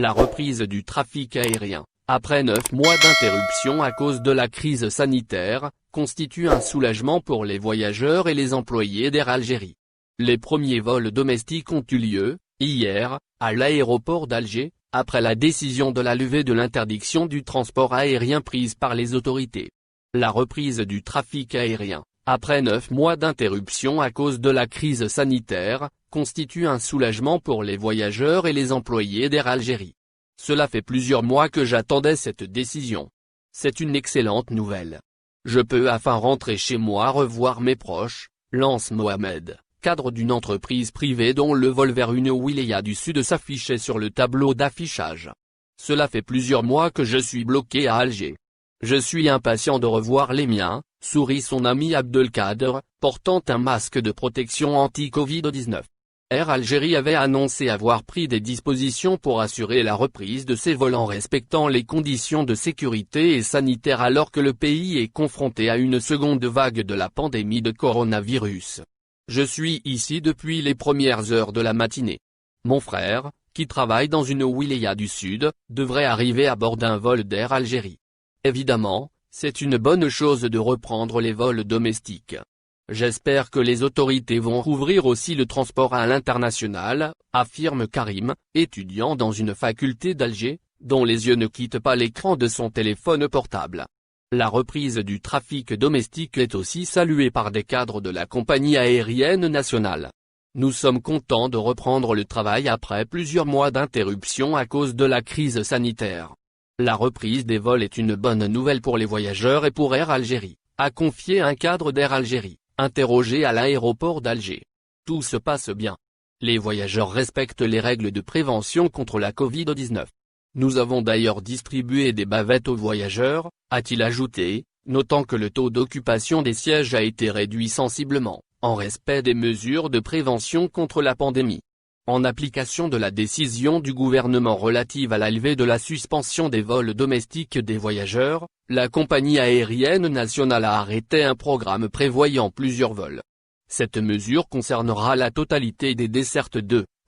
La reprise du trafic aérien, après 9 mois d'interruption à cause de la crise sanitaire, constitue un soulagement pour les voyageurs et les employés d'Air Algérie. Les premiers vols domestiques ont eu lieu, hier, à l'aéroport d'Alger, après la décision de la levée de l'interdiction du transport aérien prise par les autorités. La reprise du trafic aérien, après 9 mois d'interruption à cause de la crise sanitaire, constitue un soulagement pour les voyageurs et les employés d'Air Algérie. Cela fait plusieurs mois que j'attendais cette décision. C'est une excellente nouvelle. Je peux enfin rentrer chez moi revoir mes proches, lance Mohamed, cadre d'une entreprise privée dont le vol vers une wilaya du Sud s'affichait sur le tableau d'affichage. Cela fait plusieurs mois que je suis bloqué à Alger. Je suis impatient de revoir les miens, sourit son ami Abdelkader, portant un masque de protection anti-Covid-19. Air Algérie avait annoncé avoir pris des dispositions pour assurer la reprise de ses vols en respectant les conditions de sécurité et sanitaire alors que le pays est confronté à une seconde vague de la pandémie de coronavirus. Je suis ici depuis les premières heures de la matinée. Mon frère, qui travaille dans une wilaya du Sud, devrait arriver à bord d'un vol d'Air Algérie. Évidemment, c'est une bonne chose de reprendre les vols domestiques. J'espère que les autorités vont rouvrir aussi le transport à l'international, affirme Karim, étudiant dans une faculté d'Alger, dont les yeux ne quittent pas l'écran de son téléphone portable. La reprise du trafic domestique est aussi saluée par des cadres de la compagnie aérienne nationale. Nous sommes contents de reprendre le travail après plusieurs mois d'interruption à cause de la crise sanitaire. La reprise des vols est une bonne nouvelle pour les voyageurs et pour Air Algérie, a confié un cadre d'Air Algérie, interrogé à l'aéroport d'Alger. Tout se passe bien. Les voyageurs respectent les règles de prévention contre la Covid-19. Nous avons d'ailleurs distribué des bavettes aux voyageurs, a-t-il ajouté, notant que le taux d'occupation des sièges a été réduit sensiblement, en respect des mesures de prévention contre la pandémie. En application de la décision du gouvernement relative à la levée de la suspension des vols domestiques des voyageurs, la compagnie aérienne nationale a arrêté un programme prévoyant plusieurs vols. Cette mesure concernera la totalité des dessertes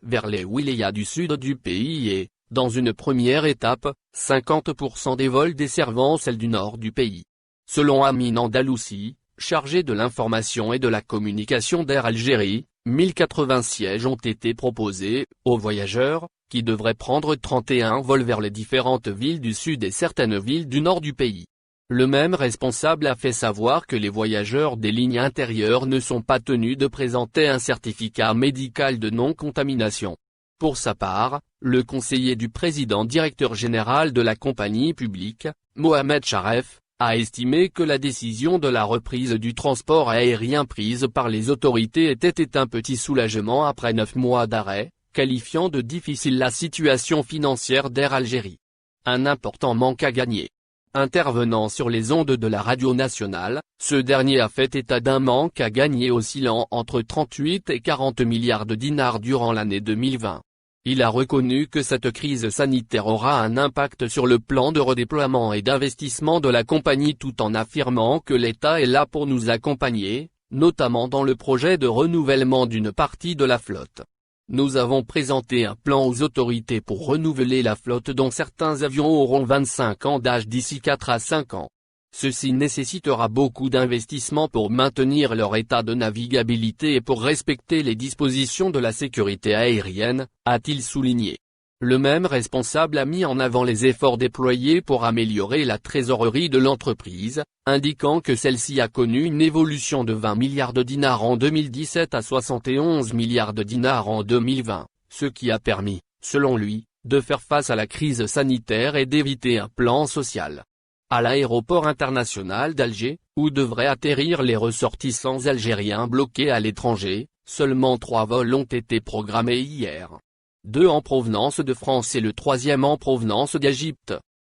vers les wilayas du sud du pays et, dans une première étape, 50% des vols desservant celles du nord du pays. Selon Amin Andalousi, chargé de l'information et de la communication d'Air Algérie, 1080 sièges ont été proposés aux voyageurs, qui devraient prendre 31 vols vers les différentes villes du sud et certaines villes du nord du pays. Le même responsable a fait savoir que les voyageurs des lignes intérieures ne sont pas tenus de présenter un certificat médical de non-contamination. Pour sa part, le conseiller du président directeur général de la compagnie publique, Mohamed Charef, a estimé que la décision de la reprise du transport aérien prise par les autorités était un petit soulagement après 9 mois d'arrêt, qualifiant de difficile la situation financière d'Air Algérie. Un important manque à gagner. Intervenant sur les ondes de la radio nationale, ce dernier a fait état d'un manque à gagner oscillant entre 38 et 40 milliards de dinars durant l'année 2020. Il a reconnu que cette crise sanitaire aura un impact sur le plan de redéploiement et d'investissement de la compagnie tout en affirmant que l'État est là pour nous accompagner, notamment dans le projet de renouvellement d'une partie de la flotte. Nous avons présenté un plan aux autorités pour renouveler la flotte dont certains avions auront 25 ans d'âge d'ici 4 à 5 ans. Ceci nécessitera beaucoup d'investissements pour maintenir leur état de navigabilité et pour respecter les dispositions de la sécurité aérienne, a-t-il souligné. Le même responsable a mis en avant les efforts déployés pour améliorer la trésorerie de l'entreprise, indiquant que celle-ci a connu une évolution de 20 milliards de dinars en 2017 à 71 milliards de dinars en 2020, ce qui a permis, selon lui, de faire face à la crise sanitaire et d'éviter un plan social. À l'aéroport international d'Alger, où devraient atterrir les ressortissants algériens bloqués à l'étranger, seulement 3 vols ont été programmés hier. 2 en provenance de France et le 3e en provenance d'Égypte.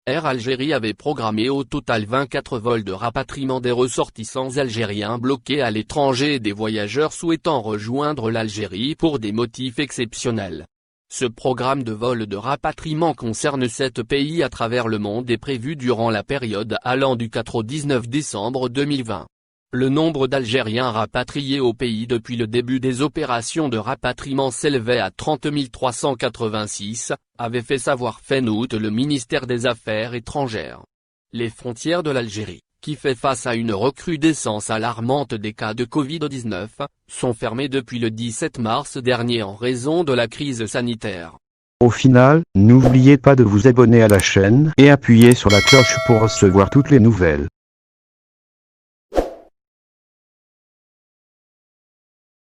Air Algérie avait programmé au total 24 vols de rapatriement des ressortissants algériens bloqués à l'étranger et des voyageurs souhaitant rejoindre l'Algérie pour des motifs exceptionnels. Ce programme de vol de rapatriement concerne 7 pays à travers le monde et prévu durant la période allant du 4 au 19 décembre 2020. Le nombre d'Algériens rapatriés au pays depuis le début des opérations de rapatriement s'élevait à 30 386, avait fait savoir fin août le ministère des Affaires étrangères. Les frontières de l'Algérie, qui fait face à une recrudescence alarmante des cas de Covid-19, sont fermées depuis le 17 mars dernier en raison de la crise sanitaire. Au final, n'oubliez pas de vous abonner à la chaîne et appuyer sur la cloche pour recevoir toutes les nouvelles.